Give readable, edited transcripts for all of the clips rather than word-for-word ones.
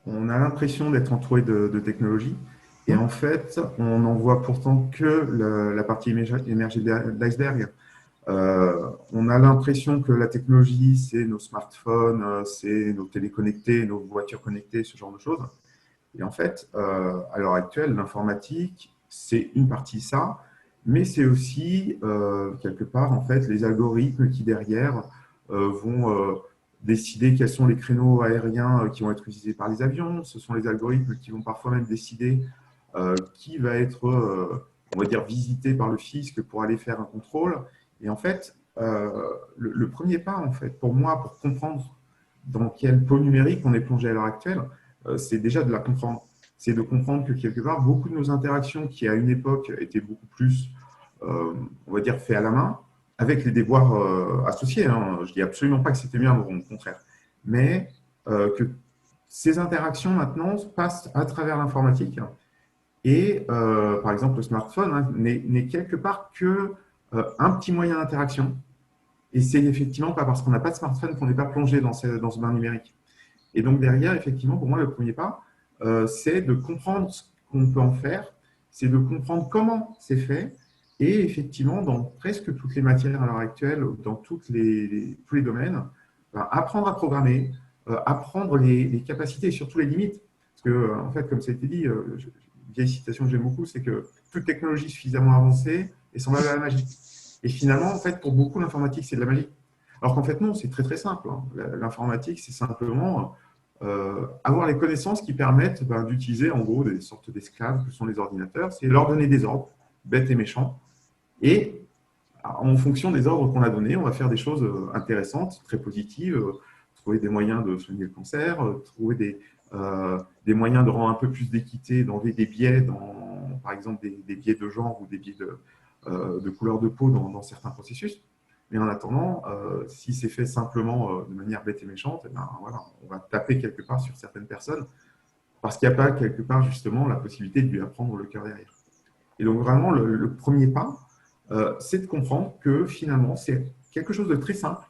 on a l'impression d'être entouré de technologies. Et en fait, on n'en voit pourtant que la partie émergée de l'iceberg. On a l'impression que la technologie, c'est nos smartphones, c'est nos téléconnectés, nos voitures connectées, ce genre de choses. Et en fait, à l'heure actuelle, l'informatique, c'est une partie ça, mais c'est aussi, quelque part, en fait, les algorithmes qui, derrière, vont décider quels sont les créneaux aériens qui vont être utilisés par les avions. Ce sont les algorithmes qui vont parfois même décider qui va être, on va dire, visité par le fisc pour aller faire un contrôle. Et en fait, le premier pas, en fait, pour moi, pour comprendre dans quel pot numérique on est plongé à l'heure actuelle, c'est déjà de la comprendre. C'est de comprendre que quelque part, beaucoup de nos interactions qui, à une époque, étaient beaucoup plus, on va dire, fait à la main, avec les devoirs associés. Hein. Je ne dis absolument pas que c'était bien, au contraire. Mais que ces interactions, maintenant, passent à travers l'informatique. Et, par exemple, le smartphone hein, n'est quelque part que un petit moyen d'interaction. Et c'est effectivement pas parce qu'on n'a pas de smartphone qu'on n'est pas plongé dans ce bain numérique. Et donc derrière, effectivement, pour moi, le premier pas, c'est de comprendre ce qu'on peut en faire, c'est de comprendre comment c'est fait, et effectivement, dans presque toutes les matières à l'heure actuelle, dans tous les domaines, ben, apprendre à programmer, apprendre les capacités et surtout les limites. Parce que, en fait, comme ça a été dit, une vieille citation que j'aime beaucoup, c'est que toute technologie suffisamment avancée est semblable à la magie. Et finalement, en fait, pour beaucoup, l'informatique, c'est de la magie. Alors qu'en fait, non, c'est très, très simple. Hein. L'informatique, c'est simplement avoir les connaissances qui permettent ben, d'utiliser en gros des sortes d'esclaves que sont les ordinateurs, c'est leur donner des ordres, bêtes et méchants, et en fonction des ordres qu'on a donnés, on va faire des choses intéressantes, très positives, trouver des moyens de soigner le cancer, trouver des moyens de rendre un peu plus d'équité, d'enlever des biais, par exemple des biais de genre ou des biais de couleur de peau dans certains processus. Mais en attendant, si c'est fait simplement de manière bête et méchante, eh ben, voilà, on va taper quelque part sur certaines personnes parce qu'il n'y a pas quelque part justement la possibilité de lui apprendre le cœur derrière. Et donc vraiment, le premier pas, c'est de comprendre que finalement, c'est quelque chose de très simple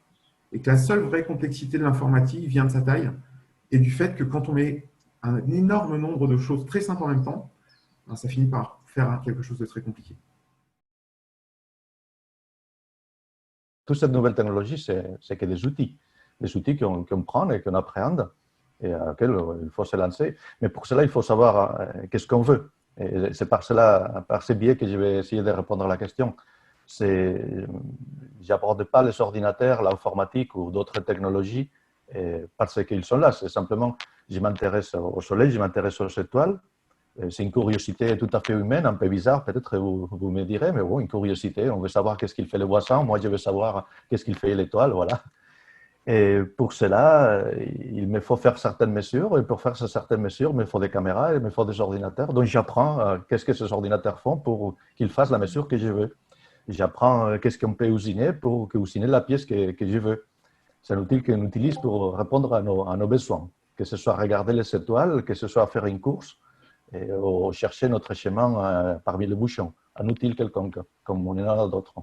et que la seule vraie complexité de l'informatique vient de sa taille et du fait que quand on met un énorme nombre de choses très simples en même temps, ben, ça finit par faire quelque chose de très compliqué. Toute cette nouvelle technologie, c'est que des outils qu'on prend et qu'on appréhende et auxquels il faut se lancer. Mais pour cela, il faut savoir qu'est-ce qu'on veut. Et c'est par cela, par ces biais, que je vais essayer de répondre à la question. J'aborde pas les ordinateurs, l'informatique ou d'autres technologies parce qu'ils sont là. C'est simplement, je m'intéresse au soleil, je m'intéresse aux étoiles. C'est une curiosité tout à fait humaine, un peu bizarre, peut-être vous me direz, mais bon, une curiosité. On veut savoir qu'est-ce qu'il fait le voisin, moi je veux savoir qu'est-ce qu'il fait l'étoile, voilà. Et pour cela, il me faut faire certaines mesures, et pour faire ces certaines mesures, il me faut des caméras, il me faut des ordinateurs. Donc j'apprends qu'est-ce que ces ordinateurs font pour qu'ils fassent la mesure que je veux. J'apprends qu'est-ce qu'on peut usiner pour usiner la pièce que je veux. C'est un outil qu'on utilise pour répondre à nos besoins, que ce soit regarder les étoiles, que ce soit faire une course, ou chercher notre chemin parmi les bouchons, un outil quelconque, comme on en a d'autres.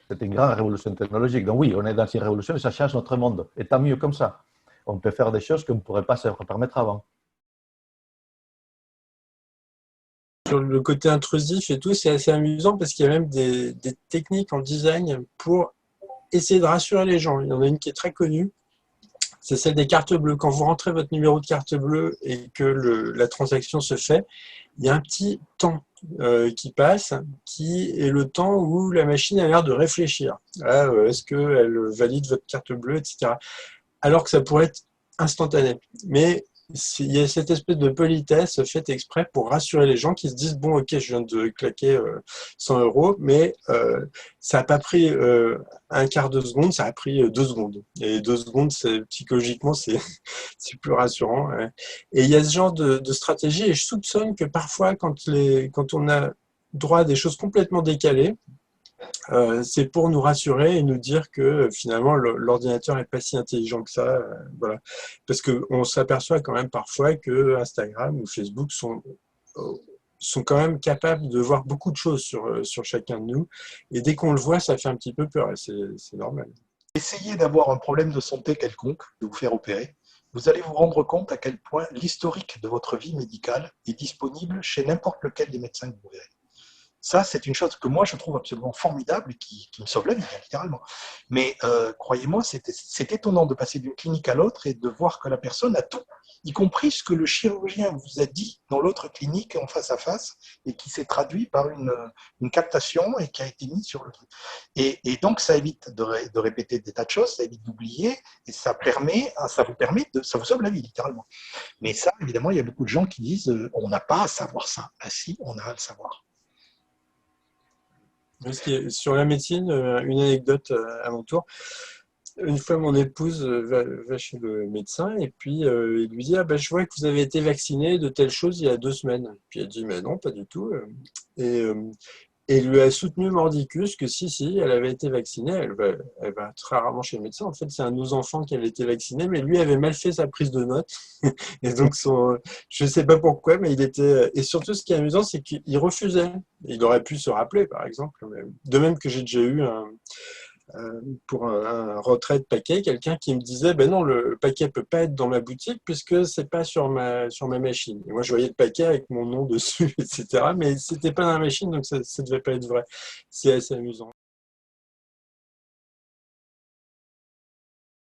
C'est une grande révolution technologique. Donc oui, on est dans une révolution et ça change notre monde. Et tant mieux comme ça. On peut faire des choses qu'on ne pourrait pas se permettre avant. Sur le côté intrusif et tout, c'est assez amusant parce qu'il y a même des techniques en design pour essayer de rassurer les gens. Il y en a une qui est très connue, c'est celle des cartes bleues. Quand vous rentrez votre numéro de carte bleue et que la transaction se fait, il y a un petit temps qui passe, qui est le temps où la machine a l'air de réfléchir. Est-ce qu'elle valide votre carte bleue, etc. Alors que ça pourrait être instantané. Mais il y a cette espèce de politesse faite exprès pour rassurer les gens qui se disent bon ok, je viens de claquer 100 euros, mais ça n'a pas pris un quart de seconde, ça a pris 2 secondes. Et 2 secondes, psychologiquement, c'est plus rassurant. Ouais. Et il y a ce genre de stratégie, et je soupçonne que parfois, quand on a droit à des choses complètement décalées, c'est pour nous rassurer et nous dire que finalement l'ordinateur n'est pas si intelligent que ça, voilà. Parce qu'on s'aperçoit quand même parfois que Instagram ou Facebook sont quand même capables de voir beaucoup de choses sur chacun de nous, et dès qu'on le voit, ça fait un petit peu peur, et c'est normal. Essayez d'avoir un problème de santé quelconque, de vous faire opérer, vous allez vous rendre compte à quel point l'historique de votre vie médicale est disponible chez n'importe lequel des médecins que vous verrez. Ça, c'est une chose que moi, je trouve absolument formidable et qui me sauve la vie, littéralement. Mais croyez-moi, c'est étonnant de passer d'une clinique à l'autre et de voir que la personne a tout, y compris ce que le chirurgien vous a dit dans l'autre clinique en face à face et qui s'est traduit par une captation et qui a été mis sur le truc. Et donc, ça évite de répéter des tas de choses, ça évite d'oublier et ça vous sauve la vie, littéralement. Mais ça, évidemment, il y a beaucoup de gens qui disent on n'a pas à savoir ça. Ah si, on a à le savoir. Sur la médecine, une anecdote à mon tour. Une fois, mon épouse va chez le médecin et puis il lui dit « Ah ben, je vois que vous avez été vacciné de telle chose il y a 2 semaines. » Puis elle dit « Mais non, pas du tout. » Et il lui a soutenu mordicus que si, elle avait été vaccinée. Elle va très rarement chez le médecin. En fait, c'est un de nos enfants qui avait été vacciné, mais lui avait mal fait sa prise de notes. Et donc, je ne sais pas pourquoi, mais il était... Et surtout, ce qui est amusant, c'est qu'il refusait. Il aurait pu se rappeler, par exemple. De même que j'ai déjà eu pour un retrait de paquet, quelqu'un qui me disait ben non, le paquet peut pas être dans ma boutique puisque c'est pas sur ma machine. Et moi, je voyais le paquet avec mon nom dessus, etc. Mais c'était pas dans la machine, donc ça devait pas être vrai. C'est assez amusant.